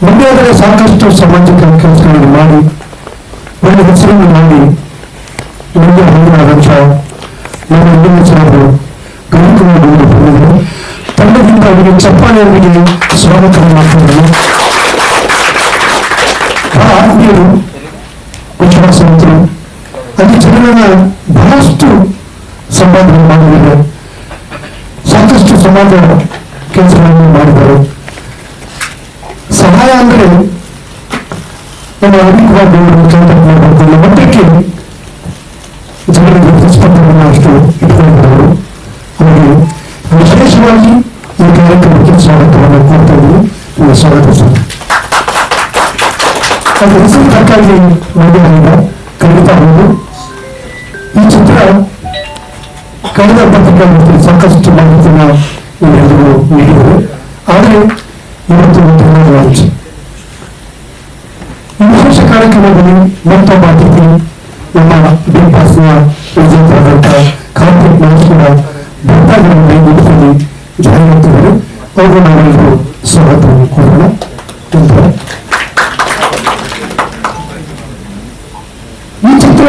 ಮಂಡ್ಯದಲ್ಲಿ ಸಾಕಷ್ಟು ಸಾಮಾಜಿಕ ಕೆಲಸಗಳನ್ನು ಮಾಡಿ ಒಳ್ಳೆ ಹೆಸರನ್ನು ಮಾಡಿ ಮಂಡ್ಯ ಹಂಗಿನಾದಂಥ ನಮ್ಮ ಇಂದಿನ ಸಾರು ಗಮನಿಸಿದರು. ತಂಡದಿಂದ ಅವರಿಗೆ ಚಪ್ಪಾಳೆಯವರಿಗೆ ಸ್ವಾಗತವನ್ನು ಮಾಡ್ತಿದ್ದಾರೆ. ಬಹಳ ಆತ್ಮೀಯರು, ವಿಶ್ವಾಸವಂತರು, ಅಲ್ಲಿ ಜನರನ್ನ ಬಹಳಷ್ಟು ಸಂಪಾದನೆ ಮಾಡಿದ್ದಾರೆ, ಸಾಕಷ್ಟು ಸಮಾಜ ಕೆಲಸಗಳನ್ನು ಮಾಡಿದ್ದಾರೆ. ಸಹಾಯ ಅಂದರೆ ನಮ್ಮ ಅಧಿಕವಾಗಿ ಮಟ್ಟಕ್ಕೆ ಜನರಿಗೆ ಪ್ರತಿಸ್ಪಂದನೆಯನ್ನು ಅಷ್ಟು ಇಟ್ಕೊಂಡಿದ್ದಾರೆ. ಅವರಿಗೆ ವಿಶೇಷವಾಗಿ ಈ ಕಾರ್ಯಕ್ರಮಕ್ಕೆ ಸ್ವಾಗತವನ್ನು ಕೊಡ್ತಾ ಇದ್ದೀವಿ. ಸ್ವಾಗತಿಸಿದೆ ಅದು ಹೆಸರು ತಕ್ಕಾಗಿ ಮಂಡ್ಯದಿಂದ ಖಂಡಿತ ಹೌದು. ಈ ಚಿತ್ರ ಕಳೆದ ಪತ್ರಿಕೆಯಲ್ಲಿ ಸಾಕಷ್ಟು ಮಾಹಿತಿಯನ್ನು ನೀವೆಲ್ಲರೂ ನೀಡಿದರು. ಆದರೆ ಇವತ್ತು ಲಾಂಚ್ ಈ ವಿಶೇಷ ಕಾರ್ಯಕ್ರಮದಲ್ಲಿ ಮತ್ತೊಬ್ಬ ಅತಿಥಿ ನಮ್ಮ ಬಿಗ್ ಬಾಸ್ನ ವಿಜೇತರಾದಂಥ ಕಾರ್ತಿಕ್ ಮಹೇಶ್ವರ ಭಕ್ತಾದಿಗಳನ್ನು ನಿಲ್ಲಿಸಿ ಜಾಹೀರಾತಿದ್ದಾರೆ. ಅವರು ನಾವೆಲ್ಲರೂ ಸ್ವಾಗತವನ್ನು ಕೊಡೋಣ. ಈ ಚಿತ್ರ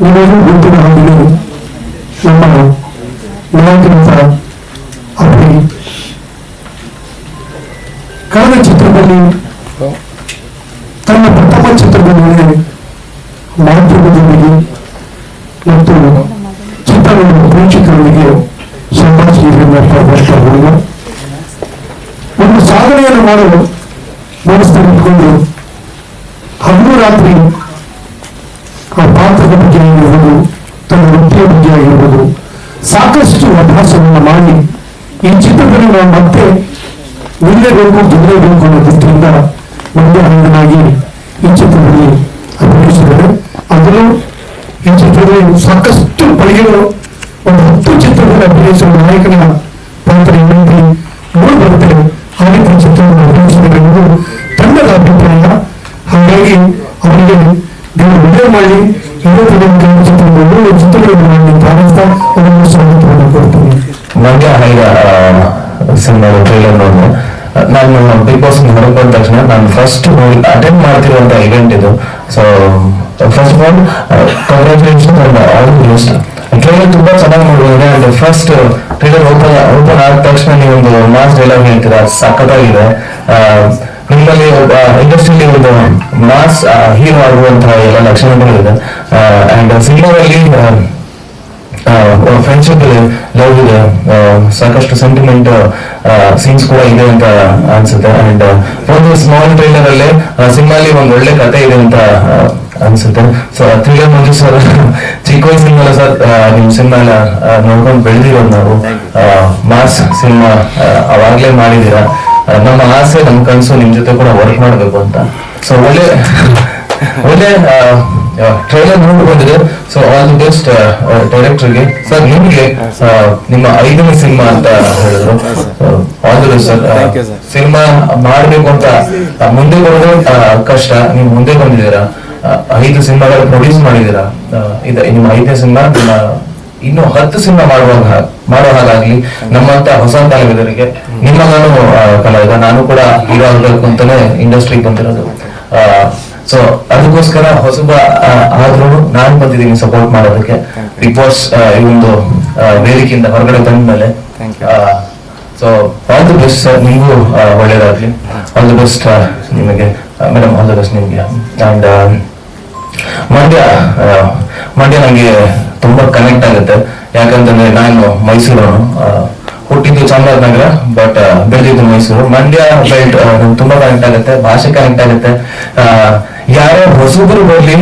ನಿಮಗೆ ಗುಂಪಿನ ಹಾಗೆ ನಮ್ಮ ನಾಯಕರಂತ ಅವರಿಗೆ ಕಳೆದ ಚಿತ್ರದಲ್ಲಿ ತನ್ನ ಪ್ರಥಮ ಚಿತ್ರದಲ್ಲಿ ಮಾಧ್ಯಮದೊಂದಿಗೆ ಮತ್ತು ಚಿತ್ರಗಳ ಪ್ರೇಕ್ಷಕರೊಂದಿಗೆ ಸಂಭಾಷಣೆಯನ್ನು ಮಾಡ್ತಾ ಒಂದು ಸಾಧನೆಯನ್ನು ಮಾಡಲು ಮನಸ್ಸನ್ನು ಇಟ್ಕೊಂಡು ಹಗಲು ರಾತ್ರಿ ಆ ಪಾತ್ರದ ಬಗ್ಗೆ ಆಗಿರ್ಬೋದು, ತನ್ನ ವೃತ್ತಿಯ ಬಗ್ಗೆ ಆಗಿರ್ಬೋದು ಸಾಕಷ್ಟು ಅಭ್ಯಾಸವನ್ನು ಮಾಡಿ ಈ ಚಿತ್ರದಲ್ಲಿ ನಾವು ಮತ್ತೆ ನಿಲ್ಲಬೇಕು, ಗೆಲ್ಲಬೇಕು ಅನ್ನೋ ದೃಷ್ಟಿಯಿಂದ ಮಂಡ್ಯ ಹಂಗನಾಗಿ ಈ ಚಿತ್ರದಲ್ಲಿ ಅಭಿನಯಿಸಿದ್ದಾರೆ. ಅದರಲ್ಲೂ ಈ ಚಿತ್ರದಲ್ಲಿ ಸಾಕಷ್ಟು ಬಗೆಗಳು ಒಂದು 10 ಚಿತ್ರದಲ್ಲಿ ಅಭಿನಯಿಸುವ ನಾಯಕನ ಪಾತ್ರ ಇನ್ನೊಂದು ಮೂರು ಬರುತ್ತದೆ. ಆ ರೀತಿ ಚಿತ್ರವನ್ನು ಅಭಿನಯಿಸಿದ್ದಾರೆ ಎಂದು ತಂಡದ ಅಭಿಪ್ರಾಯ. ಹಾಗಾಗಿ ಅವರಿಗೆ ನೀವು ವಿಡಿಯೋ ಮಾಡಿ ಚಿತ್ರಗಳನ್ನು ಮಾಡಿ ಪ್ರಾರಂಭಿಸ್ತಾ ಅವರನ್ನು ಸ್ವಾಗತವನ್ನು ಕೊಡ್ತೀನಿ. ಮಂಡ್ಯ ಹೈದ ಸಿನಿಮಾದ ಟ್ರೈಲರ್ ನೋಡಿದೆ ನಾನು. ಬಿಗ್ ಬಾಸ್ ಹೊರಗೆ ತಕ್ಷಣ ನಾನು ಫಸ್ಟ್ ಅಟೆಂಡ್ ಮಾಡ್ತಿರುವಂತ ಇವೆಂಟ್ ಇದು. So first of all congratulation and all the best. Trailer ತುಂಬಾ ಚೆನ್ನಾಗಿ ನೋಡಿದ್ರೆ ಅಂಡ್ ಫಸ್ಟ್ ಟ್ರೈಲರ್ ಓಪನ್ ಆದ ತಕ್ಷಣ ನೀವೊಂದು ಮಾಸ್ ಡೈಲಾಗ್ ಹೇಳ್ತೀರಾ, ಸಖತ್ತಾಗಿದೆ. ನಿಮ್ಮಲ್ಲಿ ಇಂಡಸ್ಟ್ರಿಯಲ್ಲಿ ಒಂದು ಮಾಸ್ ಹೀರೋ ಆಗುವಂತಹ ಎಲ್ಲ ಲಕ್ಷಣಗಳಿದೆ. ಅಂಡ್ ಸಿನಿಮಾದಲ್ಲಿ ಫ್ರೆಂಡ್ಶಿಪ್ ಇದೆ, ಲವ್ ಇದೆ, ಸಾಕಷ್ಟು ಸೆಂಟಿಮೆಂಟ್ ಸೀನ್ಸ್ ಕೂಡ ಇದೆ ಅಂತ ಅನ್ಸುತ್ತೆ. ಅಂಡ್ ಒಂದು ಸ್ಮಾಲ್ ಟ್ರೈಲರ್ ಅಲ್ಲಿ ಸಿನಿಮಾಲಿ ಒಂದು ಒಳ್ಳೆ ಕಥೆ ಇದೆ ಅಂತ ಅನ್ಸುತ್ತೆ. ಸೊ ಥ್ರಿಲ್ಲರ್ ಮಂಜು ಸರ್ ಚಿಕ್ಕ ವಯಸ್ಸಿನಲ್ಲ ಸರ್ ನಿಮ್ ಸಿನಿಮಾ ನೋಡ್ಕೊಂಡು ಬೆಳೆದಿರೋದು ನಾವು. ಮಾಸ್ ಸಿನಿಮಾ ಅವಾಗ್ಲೇ ಮಾಡಿದೀರಾ. ನಮ್ಮ ಆಸೆ, ನಮ್ಮ ಕನಸು ನಿಮ್ ಜೊತೆ ಕೂಡ ವರ್ಕ್ ಮಾಡ್ಬೇಕು ಅಂತ. ಸೊ ಒಳ್ಳೆ ಟ್ರೈಲರ್ ನೋಡಿ ಬಂದಿದೆ. ಸೊ ಆಲ್ ದಿ ಬೆಸ್ಟ್ ಡೈರೆಕ್ಟರ್ಗೆ. ಸರ್ ನಿಮ್ಗೆ ನಿಮ್ಮ 5ನೇ ಸಿನಿಮಾ ಅಂತ ಹೇಳಿದ್ರು. All the best sir. Cinema ಮಾಡ್ಬೇಕು ಅಂತ ಮುಂದೆ ಬರೋದು ಕಷ್ಟ, ನೀವು ಮುಂದೆ ಬಂದಿದ್ದೀರಾ. 5 ಸಿನಿಮಾಗಳು ಪ್ರೊಡ್ಯೂಸ್ ಮಾಡಿದ್ದೀರಾ. ನಿಮ್ಮ 5ನೇ ಸಿನಿಮಾ ಇನ್ನು 10 ಸಿನಿಮಾ ಮಾಡೋ ಹಾಗಾಗ್ಲಿ. ನಮ್ಮಂತ ಹೊಸ ಕಲಾವಿದರಿಗೆ, ನಿಮ್ಮ ನಾನು ಕಲಾವಿದ, ನಾನು ಕೂಡ ಹೀರೋ ಆಗ್ಬೇಕು ಅಂತಾನೆ ಇಂಡಸ್ಟ್ರಿಗೆ ಬಂದಿರೋದು. ಸೊ ಅದಕ್ಕೋಸ್ಕರ ಹೊಸಬ ಆದ್ರೂ ನಾನು ಬಂದಿದ್ದೀನಿ ಸಪೋರ್ಟ್ ಮಾಡೋದಕ್ಕೆ. ಬಿಗ್ ಬಾಸ್ ಈ ಒಂದು ವೇದಿಕೆಯಿಂದ ಹೊರಗಡೆ ಬಂದ ಮೇಲೆ. So all the best sir, ನಿಮಗೂ ಒಳ್ಳೇದಾಗ್ಲಿ. ಆಲ್ ದಿ ಬೆಸ್ಟ್ ನಿಮಗೆ ಮೇಡಮ್, ಆಲ್ ದಿ ಬೆಸ್ಟ್ ನಿಮ್ಗೆ. ಅಂಡ್ ಮಂಡ್ಯ ನಂಗೆ ತುಂಬಾ ಕನೆಕ್ಟ್ ಆಗುತ್ತೆ. ಯಾಕಂತಂದ್ರೆ ನಾನು ಮೈಸೂರವನು, ಹುಟ್ಟಿದ್ದು ಚಾಮರಾಜನಗರ, ಬಟ್ ಬೆಳೆದಿದ್ದು ಮೈಸೂರು. ಮಂಡ್ಯ ಬೆಲ್ಟ್ ನಂಗೆ ತುಂಬಾ ಕನೆಕ್ಟ್ ಆಗುತ್ತೆ, ಭಾಷೆ ಕನೆಕ್ಟ್ ಆಗುತ್ತೆ. ಯಾರೋ ಹೊಸಬರು ಬರ್ಲಿ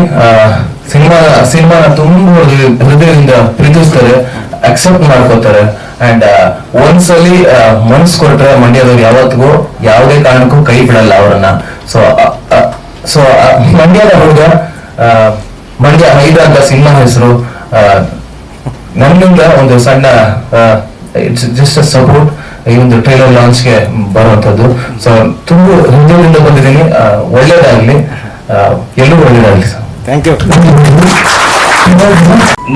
ಸಿನಿಮಾನ ತುಂಬಾ ಹೃದಯದಿಂದ ಪ್ರೀತಿಸ್ತಾರೆ, ಅಕ್ಸೆಪ್ಟ್ ಮಾಡ್ಕೋತಾರೆ. ಅಂಡ್ ಒಂದ್ಸಲಿ ಮನ್ಸ್ ಕೊಟ್ರೆ ಮಂಡ್ಯದವ್ರು ಯಾವತ್ತಿಗೂ ಯಾವುದೇ ಕಾರಣಕ್ಕೂ ಕೈ ಬಿಡಲ್ಲ ಅವರನ್ನ. ಸೊ ಮಂಡ್ಯದ ಹುಡುಗ, ಮಂಡ್ಯ ಹೈದ ಅಂತ ಸಿನಿಮಾ ಹೆಸರು. ನನ್ನಿಂದ ಒಂದು ಸಣ್ಣ ಇಟ್ಸ್ ಜಸ್ಟ್ ಸಪೋರ್ಟ್ ಈ ಒಂದು ಟ್ರೈಲರ್ ಲಾಂಚ್ಗೆ ಬರುವಂತದ್ದು. ಸೊ ತುಂಬಾ ಹೃದಯದಿಂದ ಬಂದಿದ್ದೀನಿ. ಒಳ್ಳೇದಾಗ್ಲಿ, ಎಲ್ಲೂ ಒಳ್ಳೇದಾಗ್ಲಿ ಸರ್. Thank you.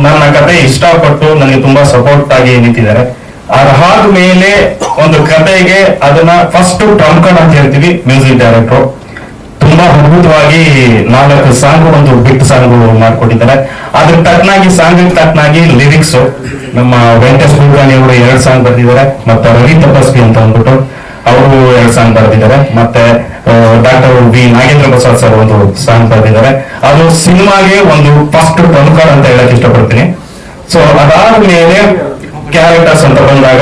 ನನ್ನ ಕತೆ ಇಷ್ಟಪಟ್ಟು ನನಗೆ ತುಂಬಾ ಸಪೋರ್ಟ್ ಆಗಿ ನಿಂತಿದ್ದಾರೆ. ಅದಾದ ಮೇಲೆ ಒಂದು ಕತೆಗೆ ಅದನ್ನ ಫಸ್ಟ್ ಟ್ರಂಪ್ ಕಾರ್ಡ್ ಅಂತ ಹೇಳ್ತೀವಿ ಮ್ಯೂಸಿಕ್ ಡೈರೆಕ್ಟರ್. ತುಂಬಾ ಅದ್ಭುತವಾಗಿ 4 ಸಾಂಗ್, ಒಂದು ಬಿಟ್ ಸಾಂಗ್ ಮಾಡ್ಕೊಟ್ಟಿದ್ದಾರೆ. ಅದ್ರ ತಕ್ಕನಾಗಿ ಸಾಂಗ್ ತಕ್ಕನಾಗಿ ಲಿರಿಕ್ಸ್ ನಮ್ಮ ವೆಂಕಟೇಶ್ ಕುಲಕರ್ಣಿ ಅವರು 2 ಸಾಂಗ್ ಬರ್ದಿದ್ದಾರೆ. ಮತ್ತೆ ರವಿ ತಪಸ್ವಿ ಅಂತ ಅಂದ್ಬಿಟ್ಟು ಅವರು 2 ಸಾಂಗ್ ಬರ್ದಿದ್ದಾರೆ. ಮತ್ತೆ doctor V Nagendra Prasad sir ಒಂದು ಸಾಂಗ್ ಬರ್ದಿದ್ದಾರೆ. ಅದು ಸಿನಿಮಾಗೆ ಒಂದು ಫಸ್ಟ್ ಪ್ರಮುಖ ಅಂತ ಹೇಳಕ್ ಇಷ್ಟಪಡ್ತೀನಿ. ಸೊ ಅದಾದ್ಮೇಲೆ ಕ್ಯಾರೆಕ್ಟರ್ಸ್ ಅಂತ ಬಂದಾಗ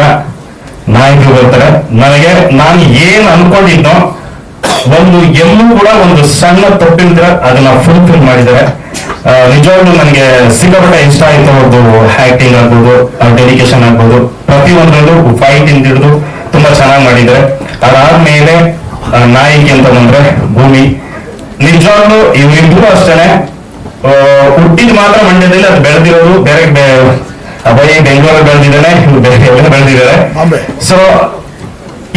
ನಾಯಕರು ಬರ್ತಾರೆ. ನಾನು ಏನ್ ಅನ್ಕೊಂಡಿದ್ನೋ ಒಂದು ಎಲ್ಲೂ ಕೂಡ ಒಂದು ಸಣ್ಣ ತಪ್ಪಿಲ್ದ್ರೆ ಅದನ್ನ ಫುಲ್ಫಿಲ್ ಮಾಡಿದ್ದಾರೆ. ನಿಜವಾಗ್ಲೂ ನನಗೆ ಸಿಕ್ಕಾಪಟ್ಟೆ ಇಷ್ಟ ಆಯ್ತು. ಅವ್ರದ್ದು ಆಕ್ಟಿಂಗ್ ಆಗ್ಬೋದು, ಡೆಡಿಕೇಶನ್ ಆಗ್ಬೋದು, ಪ್ರತಿಯೊಂದರಲ್ಲೂ ಫೈಟ್ ಹಿಡಿದು ತುಂಬಾ ಚೆನ್ನಾಗಿ ಮಾಡಿದ್ದಾರೆ. ಅದಾದ್ಮೇಲೆ ನಾಯಕಿ ಅಂತ ಬಂದ್ರೆ ಭೂಮಿ. ನಿಜವಾಗ್ಲೂ ಇವರಿಬ್ರು ಅಷ್ಟೇನೆ, ಹುಟ್ಟಿದ್ ಮಾತ್ರ ಮಂಡ್ಯದಲ್ಲಿ, ಅದು ಬೆಳೆದಿರೋದು ಬೇರೆ ಅಭಯ್ ಬೆಂಗಳೂರಲ್ಲಿ ಬೆಳೆದಿದ್ದಾನೆ, ಇವ್ರು ಬೇರೆ ಎಲ್ಲ ಬೆಳೆದಿದ್ದಾರೆ. ಸೊ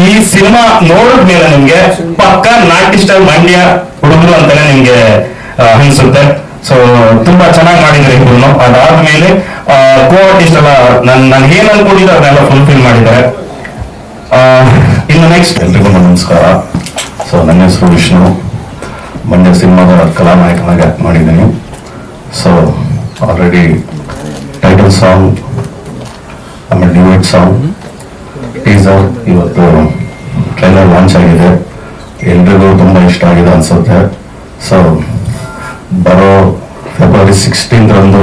ಈ ಸಿನಿಮಾ ನೋಡಿದ್ಮೇಲೆ ನಿಮ್ಗೆ ಪಕ್ಕ ನಾಟಿ ಸ್ಟೈಲ್ ಮಂಡ್ಯ ಹುಡುಗರು ಅಂತಾನೆ ನಿಮ್ಗೆ ಅನ್ಸುತ್ತೆ. ಸೊ ತುಂಬಾ ಚೆನ್ನಾಗಿ ಮಾಡಿದ್ದಾರೆ ಇಬ್ರು. ಅದಾದ್ಮೇಲೆ ಕೋ ಆರ್ಟಿಸ್ಟ್ ಎಲ್ಲ ನಾನು ಏನ್ ಅನ್ಕೊಂಡಿದ್ದೆ ಅದನ್ನೆಲ್ಲ ಫುಲ್ಫಿಲ್ ಮಾಡಿದ್ದಾರೆ. ಇನ್ನು ನೆಕ್ಸ್ಟ್ ಎಲ್ರಿಗೂ ನಮಸ್ಕಾರ. ಸೊ ನನ್ನ ಹೆಸರು ವಿಷ್ಣು, ಮಂಡ್ಯ ಸಿನಿಮಾದ ಕಲಾನಾಯಕನಾಗಿ ಆಕ್ಟ್ ಮಾಡಿದ್ದೀನಿ. ಸೊ ಆಲ್ರೆಡಿ ಟೈಟಲ್ ಸಾಂಗ್, ಆಮೇಲೆ ಡ್ಯೂಯೆಟ್ ಸಾಂಗ್, ಟೀಸರ್, ಇವತ್ತು ಟ್ರೈಲರ್ ಲಾಂಚ್ ಆಗಿದೆ. ಎಲ್ರಿಗೂ ತುಂಬ ಇಷ್ಟ ಆಗಿದೆ ಅನ್ಸುತ್ತೆ. ಸೊ ಬರೋ ಫೆಬ್ರವರಿ 16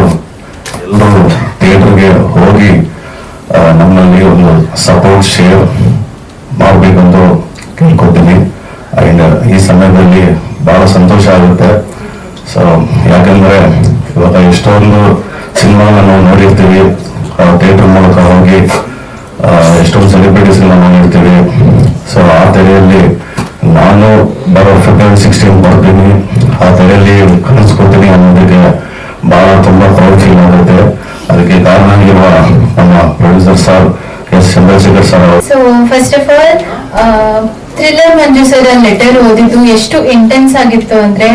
ಎಲ್ಲರೂ ಥಿಯೇಟರ್ಗೆ ಹೋಗಿ ನಮ್ಮಲ್ಲಿ ಒಂದು ಸಪೋರ್ಟ್ ಶೇರ್ ಮಾಡಬೇಕಂದು ಕೇಳ್ಕೊತೀನಿ. ಆ್ಯಂಡ್ ಈ ಸಮಯದಲ್ಲಿ ಬಹಳ ಸಂತೋಷ ಆಗುತ್ತೆ. ಸೊ ಯಾಕಂದ್ರೆ ಇವಾಗ ಎಷ್ಟೊಂದು ಸಿನಿಮಾಗಳನ್ನ ನಾವು ನೋಡಿರ್ತೀವಿ, ಥಿಯೇಟರ್ ಮೂಲಕ ಹೋಗಿ ಎಷ್ಟೊಂದು ಸೆಲೆಬ್ರಿಟೀಸ್ಗಳನ್ನ ನೋಡಿರ್ತೀವಿ. ಸೊ ಆ ತೆರೆಯಲ್ಲಿ ನಾನು ಬರೋ ಫೆಬ್ರವರಿ 16 ಬರ್ತೀನಿ, ಆ ತೆರೆಯಲ್ಲಿ ಕಲಿಸ್ಕೊಡ್ತೀನಿ ಅನ್ನೋದಕ್ಕೆ ಬಹಳ ತುಂಬಾ ಪ್ರೌಡ್ ಫೀಲ್ ಆಗುತ್ತೆ. ಅದಕ್ಕೆ ಕಾರಣ ಆಗಿರುವ ನಮ್ಮ producer sir S Chandrashekar sir ಅವರು. So first of all thriller Manju sir letter ಓದಿದ್ದು ಎಷ್ಟು ಇಂಟೆನ್ಸ್ ಆಗಿತ್ತು ಅಂದ್ರೆ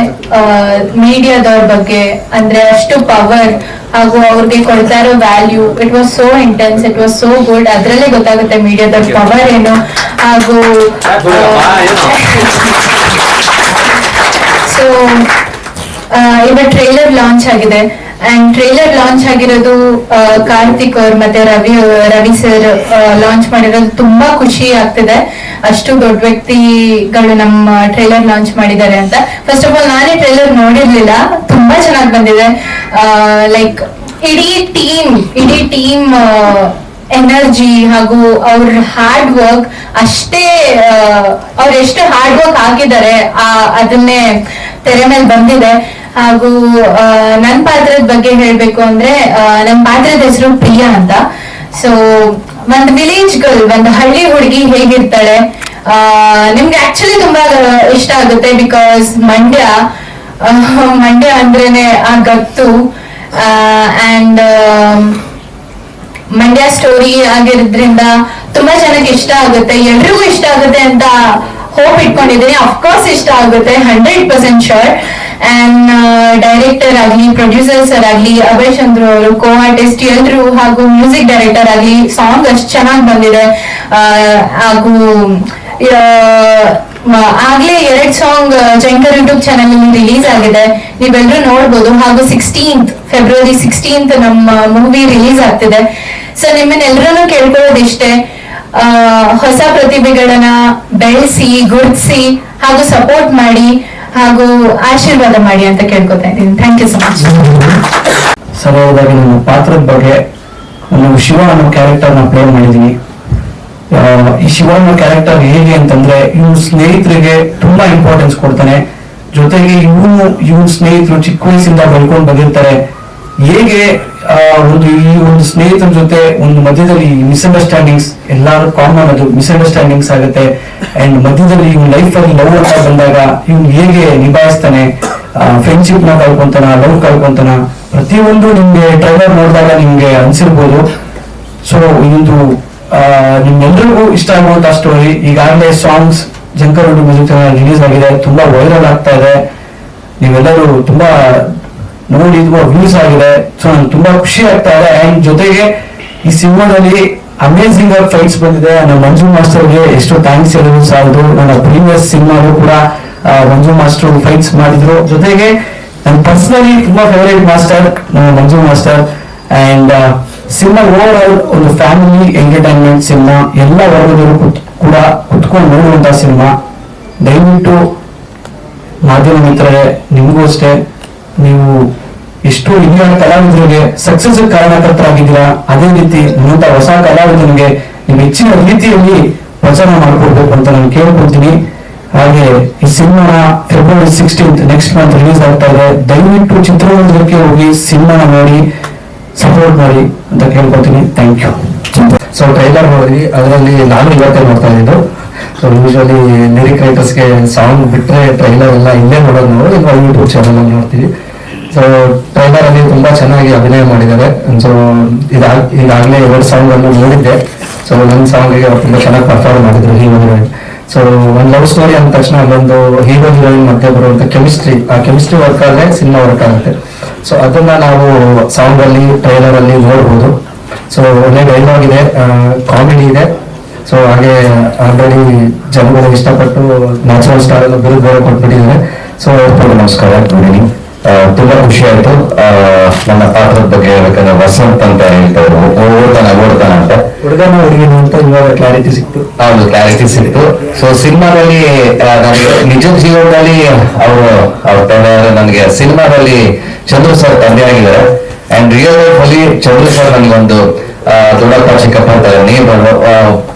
ಮೀಡಿಯಾದವ್ರ ಬಗ್ಗೆ, ಅಂದ್ರೆ ಅಷ್ಟು ಪವರ್ ಹಾಗೂ ಅವ್ರಿಗೆ ಕೊಡ್ತಾ ಇರೋ value, it was so intense, it was so good. ಅದ್ರಲ್ಲೇ ಗೊತ್ತಾಗುತ್ತೆ ಮೀಡಿಯಾದವ್ರ ಪವರ್ ಏನು. ಹಾಗೂ ಸೊ ಇವತ್ತು ಟ್ರೈಲರ್ ಲಾಂಚ್ ಆಗಿದೆ. ಅಂಡ್ ಟ್ರೈಲರ್ ಲಾಂಚ್ ಆಗಿರೋದು ಕಾರ್ತಿಕ್ ಅವ್ರು ಮತ್ತೆ ರವಿ ಸರ್ ಲಾಂಚ್ ಮಾಡಿರೋದು ತುಂಬಾ ಖುಷಿ ಆಗ್ತಿದೆ. ಅಷ್ಟು ದೊಡ್ಡ ವ್ಯಕ್ತಿಗಳು ನಮ್ಮ ಟ್ರೈಲರ್ ಲಾಂಚ್ ಮಾಡಿದ್ದಾರೆ ಅಂತ. ಫಸ್ಟ್ ಆಫ್ ಆಲ್ ನಾನೇ ಟ್ರೈಲರ್ ನೋಡಿರ್ಲಿಲ್ಲ, ತುಂಬಾ ಚೆನ್ನಾಗಿ ಬಂದಿದೆ. ಲೈಕ್ ಇಡೀ ಟೀಮ್ ಎನರ್ಜಿ ಹಾಗೂ ಅವ್ರ ಹಾರ್ಡ್ ವರ್ಕ್ ಅಷ್ಟೇ, ಅವ್ರು ಎಷ್ಟು ಹಾರ್ಡ್ ವರ್ಕ್ ಹಾಕಿದ್ದಾರೆ ಅದನ್ನೇ ತೆರೆ ಮೇಲೆ ಬಂದಿದೆ. ಹಾಗೂ ನನ್ನ ಪಾತ್ರದ ಬಗ್ಗೆ ಹೇಳ್ಬೇಕು ಅಂದ್ರೆ ನನ್ನ ಪಾತ್ರದ ಹೆಸರು ಪ್ರಿಯಾ ಅಂತ. ಸೊ ಒಂದು ವಿಲೇಜ್ ಗರ್ಲ್, ಒಂದು ಹಳ್ಳಿ ಹುಡುಗಿ ಹೇಗಿರ್ತಾಳೆ ನಿಮ್ಗೆ ಆಕ್ಚುಲಿ ತುಂಬಾ ಇಷ್ಟ ಆಗುತ್ತೆ. ಬಿಕಾಸ್ ಮಂಡ್ಯ ಅಂದ್ರೇನೆ ಆ ಗತ್ತು. ಅಂಡ್ ಮಂಡ್ಯ ಸ್ಟೋರಿ ಆಗಿರೋದ್ರಿಂದ ತುಂಬಾ ಜನಕ್ಕೆ ಇಷ್ಟ ಆಗುತ್ತೆ, ಎಲ್ರಿಗೂ ಇಷ್ಟ ಆಗುತ್ತೆ ಅಂತ ಹೋಪ್ ಇಟ್ಕೊಂಡಿದ್ದೀನಿ. ಅಫ್ಕೋರ್ಸ್ ಇಷ್ಟ ಆಗುತ್ತೆ, 100% ಶೋರ್. ಅಂಡ್ ಡೈರೆಕ್ಟರ್ ಆಗ್ಲಿ, ಪ್ರೊಡ್ಯೂಸರ್ ಸರ್ ಆಗ್ಲಿ, ಅಭಯ್ ಚಂದ್ರ ಅವರು, ಕೋ ಆರ್ಟಿಸ್ಟ್ ಎಲ್ರು, ಹಾಗೂ ಮ್ಯೂಸಿಕ್ ಡೈರೆಕ್ಟರ್ ಆಗ್ಲಿ, ಸಾಂಗ್ ಅಷ್ಟು ಚೆನ್ನಾಗಿ ಬಂದಿದೆ. ಹಾಗೂ ಆಗ್ಲೇ 2 song Jankar YouTube channel release ಆಗಿದೆ, ನೀವೆಲ್ಲರೂ ನೋಡ್ಬೋದು. ಹಾಗೂ ಫೆಬ್ರವರಿ 16 ನಮ್ಮ ಮೂವಿ ರಿಲೀಸ್ ಆಗ್ತಿದೆ. ಸೊ ನಿಮ್ಮನ್ನೆಲ್ಲರೂ ಕೇಳ್ಕೊಳ್ಳೋದಿಷ್ಟೇ, ಹೊಸ ಪ್ರತಿಭೆಗಳನ್ನ ಬೆಳೆಸಿ, ಗುರುತಿಸಿ, ಹಾಗೂ ಸಪೋರ್ಟ್ ಮಾಡಿ, ಹಾಗೂ ಆಶೀರ್ವಾದ ಮಾಡಿ ಅಂತ ಕೇಳ್ಕೊತಾ ಇದ್ದೀನಿ. Thank you so much. ಸರಿಯಾಗಿ ನಮ್ಮ ಪಾತ್ರದ ಬಗ್ಗೆ, ನಾನು ಶಿವ ಅನ್ನೋ ಕ್ಯಾರೆಕ್ಟರ್ನ ಪ್ಲೇ ಮಾಡಿದ್ದೀನಿ. ಈ ಶಿವ ಅನ್ನೋ ಕ್ಯಾರೆಕ್ಟರ್ ಹೇಗೆ ಅಂತಂದ್ರೆ, ಇವ್ನ ಸ್ನೇಹಿತರಿಗೆ ತುಂಬಾ ಇಂಪಾರ್ಟೆನ್ಸ್ ಕೊಡ್ತಾನೆ. ಜೊತೆಗೆ ಇವ್ನ ಸ್ನೇಹಿತರು ಚಿಕ್ಕ ವಯಸ್ಸಿಂದ ಬೆಳ್ಕೊಂಡು ಬಂದಿರ್ತಾರೆ. ಹೇಗೆ ಈ ಒಂದು ಸ್ನೇಹಿತರ ಜೊತೆ ಒಂದು ಮಧ್ಯದಲ್ಲಿ ಮಿಸ್ಅಂಡರ್ಸ್ಟ್ಯಾಂಡಿಂಗ್ಸ್, ಎಲ್ಲಾರು ಕಾಮನ್, ಅದು ಮಿಸ್ಅಂಡರ್ಸ್ಟ್ಯಾಂಡಿಂಗ್ಸ್ ಆಗುತ್ತೆ. ಅಂಡ್ ಮಧ್ಯದಲ್ಲಿ ಇವ್ನ ಲೈಫ್ ಅಲ್ಲಿ ಲವ್ ಅಂತ ಬಂದಾಗ ಇವ್ನು ಹೇಗೆ ನಿಭಾಯಿಸ್ತಾನೆ, ಫ್ರೆಂಡ್ಶಿಪ್ ನ ಕಳ್ಕೊಂತಾನ, ಲವ್ ಕಳ್ಕೊಂತಾನ, ಪ್ರತಿಯೊಂದು ನಿಮ್ಗೆ ಟ್ರೈಲರ್ ನೋಡಿದಾಗ ನಿಮ್ಗೆ ಅನ್ಸಿರ್ಬೋದು. ಸೊ ಇದೊಂದು ನಿಮ್ಗೆಲ್ರಿಗೂ ಇಷ್ಟ ಆಗುವಂತ ಸ್ಟೋರಿ. ಈಗಾಗಲೇ ಸಾಂಗ್ಸ್ ಜಂಕರ್ ಮ್ಯೂಸಿಕ್ ರಿಲೀಸ್ ಆಗಿದೆ, ತುಂಬಾ ವೈರಲ್ ಆಗ್ತಾ ಇದೆ. ನೀವೆಲ್ಲರೂ ತುಂಬಾ ನೋಡಿ ವ್ಯೂಸ್ ಆಗಿದೆ. ಸೊ ನನ್ಗೆ ತುಂಬಾ ಖುಷಿ ಆಗ್ತಾ ಇದೆ. ಅಂಡ್ ಜೊತೆಗೆ ಈ ಸಿನಿಮಾದಲ್ಲಿ ಅಮೇಸಿಂಗ್ ಫೈಟ್ಸ್ ಬಂದಿದೆ. ನಮ್ಮ ಮಂಜು ಮಾಸ್ಟರ್ಗೆ ಎಷ್ಟು ಥ್ಯಾಂಕ್ಸ್ ಹೇಳೋದು ಸಾಲದು. ನನ್ನ ಪ್ರೀವಿಯಸ್ ಸಿನಿಮಾಗೂ ಕೂಡ ಮಂಜು ಮಾಸ್ಟರ್ ಫೈಟ್ಸ್ ಮಾಡಿದ್ರು. ಜೊತೆಗೆ ನನ್ನ ಪರ್ಸನಲಿ ತುಂಬಾ favourite master Manju master. And cinema over all ಒಂದು ಫ್ಯಾಮಿಲಿ ಎಂಟರ್ಟೈನ್ಮೆಂಟ್ ಸಿನಿಮಾ, ಎಲ್ಲ ವರ್ಗದವರು ಕೂಡ ಕುತ್ಕೊಂಡು ನೋಡುವಂತಹ ಸಿನಿಮಾ. ದಯವಿಟ್ಟು ಮಾಧ್ಯಮ ಮಿತ್ರರೇ, ನಿಮಗೂ ಅಷ್ಟೇ, ನೀವು ಎಷ್ಟು ಹಿರಿಯ ಕಲಾವಿದರಿಗೆ ಸಕ್ಸಸ್ ಕಾರಣಕರ್ತರಾಗಿದ್ದೀರಾ, ಅದೇ ರೀತಿ ನೂತ ಹೊಸ ಕಲಾವಿದರಿಗೆ ನೀವು ಹೆಚ್ಚಿನ ರೀತಿಯಲ್ಲಿ ವಚನ ಮಾಡಿಕೊಡ್ಬೇಕು ಅಂತ ನಾನು ಕೇಳ್ಕೊಳ್ತೀನಿ. ಹಾಗೆ ಈ ಸಿನಿಮಾನ February 16th next month release ಆಗ್ತಾ ಇದೆ. ದಯವಿಟ್ಟು ಚಿತ್ರಮಂದಿರಕ್ಕೆ ಹೋಗಿ ಸಿನಿಮಾನ ನೋಡಿ ಸಪೋರ್ಟ್ ಮಾಡಿ ಅಂತ ಕೇಳ್ಕೊಳ್ತೀನಿ. Thank you. ಸೊ ಟ್ರೈಲರ್ ನೋಡಿದ್ವಿ, ಅದರಲ್ಲಿ ನಾನು ಇವತ್ತೇ ನೋಡ್ತಾ ಇದ್ದು. ಸೊ ಯೂಶಲಿ ಲಿರಿಕ್ ರೈಟರ್ಸ್ಗೆ ಸಾಂಗ್ ಬಿಟ್ಟರೆ ಟ್ರೈಲರ್ ಎಲ್ಲ ಇಲ್ಲೇ ನೋಡೋದು ನಾವು ಈಗ ಯೂಟ್ಯೂಬ್ ಚಾನಲ್ ಅಲ್ಲಿ ನೋಡ್ತೀವಿ. ಸೊ ಟ್ರೈಲರ್ ಅಲ್ಲಿ ತುಂಬಾ ಚೆನ್ನಾಗಿ ಅಭಿನಯ ಮಾಡಿದ್ದಾರೆ. ಸೊ ಈಗಾಗಲೇ 2 ಸಾಂಗ್ ಅನ್ನು ನೋಡಿದ್ದೆ. ಸೊ ನನ್ನ ಸಾಂಗಿಗೆ ಅವ್ರು ತುಂಬಾ ಚೆನ್ನಾಗಿ ಪರ್ಫಾರ್ಮ್ ಮಾಡಿದ್ರು ಹೀರೋ ಹೀರೋಯಿನ್. ಸೊ ಒಂದು ಲವ್ ಸ್ಟೋರಿ ಅಂದ ತಕ್ಷಣ ಅಲ್ಲೊಂದು ಹೀರೋ ಹೀರೋಯಿನ್ ಮಧ್ಯೆ ಬರುವಂತ ಕೆಮಿಸ್ಟ್ರಿ, ಆ ಕೆಮಿಸ್ಟ್ರಿ ವರ್ಕ್ ಆದ್ರೆ ಸಿನಿಮಾ ವರ್ಕ್ ಆಗುತ್ತೆ. ಸೊ ಅದನ್ನ ನಾವು ಸಾಂಗ್ ಅಲ್ಲಿ ಟ್ರೈಲರ್ ಅಲ್ಲಿ ನೋಡ್ಬೋದು. ಸೊ ಒಳ್ಳೆ ಡೈಲಾಗ್ ಇದೆ, ಕಾಮಿಡಿ ಇದೆ. ಸೊ ಹಾಗೆ ಆಲ್ರೆಡಿ ಜನಗಳು ಇಷ್ಟಪಟ್ಟು ನ್ಯಾಚುರಲ್ ಸ್ಟಾರ್ ಎಲ್ಲ ಬಿರುದು ಬೇರೆ ಕೊಟ್ಬಿಟ್ಟಿದ್ದಾರೆ. ಸೊ ನಮಸ್ಕಾರ, ಗುಡ್ ಈವ್ನಿಂಗ್. ತುಂಬಾ ಖುಷಿ ಆಯ್ತು ನನ್ನ ಪಾತ್ರದ ಬಗ್ಗೆ ಹೇಳ್ಬೇಕಂದ್ರೆ ವಸಂತ್ ಅಂತ ಹೇಳ್ತಾರೆ, ಓಡ್ತಾನ ಅಂತ. ಹುಡುಗನ ಹುಡುಗಿನ ಅಂತ ಇವಾಗ ಕ್ಲಾರಿಟಿ ಸಿಕ್ತು. ಹೌದು, ಕ್ಲಾರಿಟಿ ಸಿಕ್ತು. ಸೊ ಸಿನಿಮಾದಲ್ಲಿ ನನಗೆ ನಿಜ ಜೀವನದಲ್ಲಿ ಅವ್ರ ತಂದೆ ನನಗೆ ಸಿನಿಮಾದಲ್ಲಿ ಚಂದ್ರು ಸರ್ ತಂದೆ ಆಗಿದ್ದಾರೆ. ಅಂಡ್ ರಿಯಲ್ ಲೈಫ್ ಅಲ್ಲಿ ಚಂದ್ರು ಸರ್ ನನಗೊಂದು ದೊಡ್ಡಪ್ಪ ಚಿಕ್ಕಪ್ಪ ಅಂತಾರೆ. ನೀವು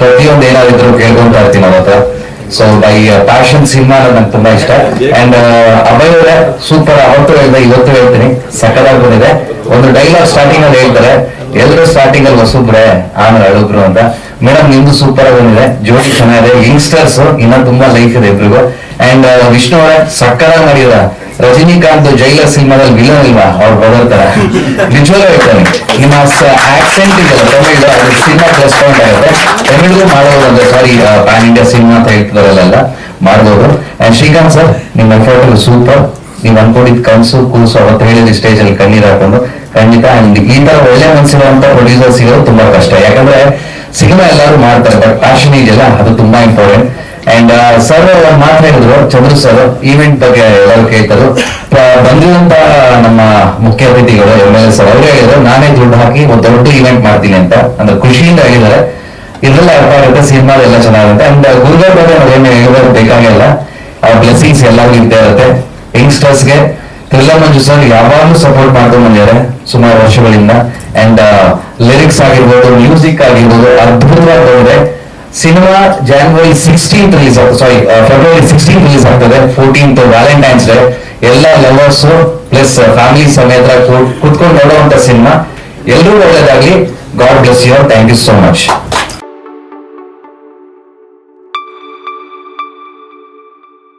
ಪ್ರತಿಯೊಂದು ಏನಾದ್ರು ಕೇಳ್ಕೊಂತ ಇರ್ತೀನಿ ಅವ್ರ ಹತ್ರ. ಸೊ ಬೈ ಪ್ಯಾಷನ್ ಸಿನಿಮಾ ನಂಗೆ ತುಂಬಾ ಇಷ್ಟ. ಅಂಡ್ ಅಭಯ್ ಅವರೇ ಸೂಪರ್, ಅವತ್ತು ಹೇಳಿದೆ ಇವತ್ತು ಹೇಳ್ತೀನಿ, ಸಕ್ಕದಾಗಿ ಬಂದಿದೆ. ಒಂದು ಡೈಲಾಗ್ ಸ್ಟಾರ್ಟಿಂಗ್ ಅಲ್ಲಿ ಹೇಳ್ತಾರೆ, ಎಲ್ಲರೂ ಸ್ಟಾರ್ಟಿಂಗ್ ಅಲ್ಲಿ ಹೊಸಬ್ರೆ ಆಮೇಲೆ ಅಳುಬ್ರು ಅಂತ. ಮೇಡಮ್ ನಿಮ್ದು ಸೂಪರ್ ಆಗಿ ಬಂದಿದೆ, ಜೋಡಿ ಚೆನ್ನಾಗಿದೆ, ಯಂಗ್ಸ್ಟರ್ಸ್ ಇನ್ನ ತುಂಬಾ ಲೈಫ್ ಇದೆ ಇಬ್ರಿಗೂ. ಅಂಡ್ ವಿಷ್ಣು ಅವರೇ ಸಕ್ಕದಾಗಿ ಮಾಡಿದ. ರಜನಿಕಾಂತ್ ಜೈಲರ್ ಸಿನಿಮಾದಲ್ಲಿ ವಿಲನ್ ಇಲ್ವಾ, ಅವ್ರು ಬದಲ್ತಾರ. ನಿಜವಾಗ್ಲೂ ಹೇಳ್ತಾನೆ, ನಿಮ್ಮ ಆಕ್ಸೆಂಟ್ ಇದೆಯಲ್ಲ ತಮಿಳು, ಅದು ಸಿನಿಮಾ ಪ್ಲಸ್ ಪಾಯಿಂಟ್ ಆಗುತ್ತೆ. ತಮಿಳಿಗೂ ಮಾಡೋದು ಅಂದ್ರೆ ಸಾರಿ ಪ್ಯಾನ್ ಇಂಡಿಯಾ ಸಿನಿಮಾ ಅಂತ ಹೇಳ್ತಿದಾರಲ್ಲ ಮಾಡ್ಬೋದು. ಅಂಡ್ ಶ್ರೀಕಾಂತ್ ಸರ್, ನಿಮ್ಮ ಎಫರ್ಟ್ ಸೂಪರ್. ನೀವು ಅನ್ಕೊಂಡಿದ್ ಕನ್ಸು ಕೂಸು ಅವತ್ತು ಹೇಳಿದ್ರಿ ಸ್ಟೇಜ್ ಅಲ್ಲಿ ಕಣ್ಣೀರ್ ಹಾಕೊಂಡು, ಖಂಡಿತ. ಅಂಡ್ ಈ ತರ ಒಳ್ಳೆ ಮನಸ್ಸಿರುವಂತ ಪ್ರೊಡ್ಯೂಸರ್ ಸಿಗೋದು ತುಂಬಾ ಕಷ್ಟ. ಯಾಕಂದ್ರೆ ಸಿನಿಮಾ ಎಲ್ಲರೂ ಮಾಡ್ತಾರೆ, ಬಟ್ ಪ್ಯಾಷನ್ ಇದೆಯಲ್ಲ ಅದು ತುಂಬಾ ಇಂಪಾರ್ಟೆಂಟ್. ಅಂಡ್ ಸರ್ ಒಂದ್ ಮಾತ್ರ ಹೇಳಿದ್ರು, ಚಂದ್ರು ಸರ್ ಈವೆಂಟ್ ಬಗ್ಗೆ ಎಲ್ಲರೂ ಕೇಳ್ತಾರೆ. ಬಂದಿರುವಂತ ನಮ್ಮ ಮುಖ್ಯ ಅತಿಥಿಗಳು MLA ಸರ್ ಅವ್ರು ಹೇಳಿದ್ರು, ನಾನೇ ದುಡ್ಡು ಹಾಕಿ ಒಂದು ದೊಡ್ಡ ಈವೆಂಟ್ ಮಾಡ್ತೀನಿ ಅಂತ. ಅಂದ್ರೆ ಖುಷಿಯಿಂದ ಹೇಳಿದ್ದಾರೆ. ಇದ್ರೆಲ್ಲ ಅರ್ಥ ಆಗುತ್ತೆ, ಸಿನಿಮಾ ಎಲ್ಲ ಚೆನ್ನಾಗುತ್ತೆ. ಅಂಡ್ ಗುರುಗಳ ಬಗ್ಗೆ ನಾವೇನು ಹೇಳೋದು ಬೇಕಾಗಿಲ್ಲ, ಅವ್ರ ಬ್ಲೆಸ್ಸಿಂಗ್ಸ್ ಎಲ್ಲರಿಗೂ ಇದ್ದೇ ಇರುತ್ತೆ. ಯಂಗ್ಸ್ಟರ್ಸ್ಗೆ ಥ್ರಿಲ್ಲರ್ ಮಂಜು ಸರ್ ಯಾವಾಗಲೂ ಸಪೋರ್ಟ್ ಮಾಡ್ಕೊಂಡು ಬಂದಿದ್ದಾರೆ ಸುಮಾರು ವರ್ಷಗಳಿಂದ. ಅಂಡ್ ಲಿರಿಕ್ಸ್ ಆಗಿರ್ಬೋದು, ಮ್ಯೂಸಿಕ್ ಆಗಿರ್ಬೋದು ಅದ್ಭುತವಾಗಿ ಬಂದಿದೆ. ಸಿನಿಮಾ January 16th ರಿಲೀಸ್ ಆಗ್ತದೆ, ಸಾರಿ February 16th ರಿಲೀಸ್ ಆಗ್ತದೆ. 14th Valentine's Day. ಎಲ್ಲ ಲವರ್ಸ್ ಪ್ಲಸ್ ಫ್ಯಾಮಿಲಿ ಸಮೇತ ಕುತ್ಕೊಂಡು ನೋಡುವಂತ ಸಿನಿಮಾ. ಎಲ್ಲರೂ ಒಳ್ಳೇದಾಗ್ಲಿ. God bless you. Thank you so much.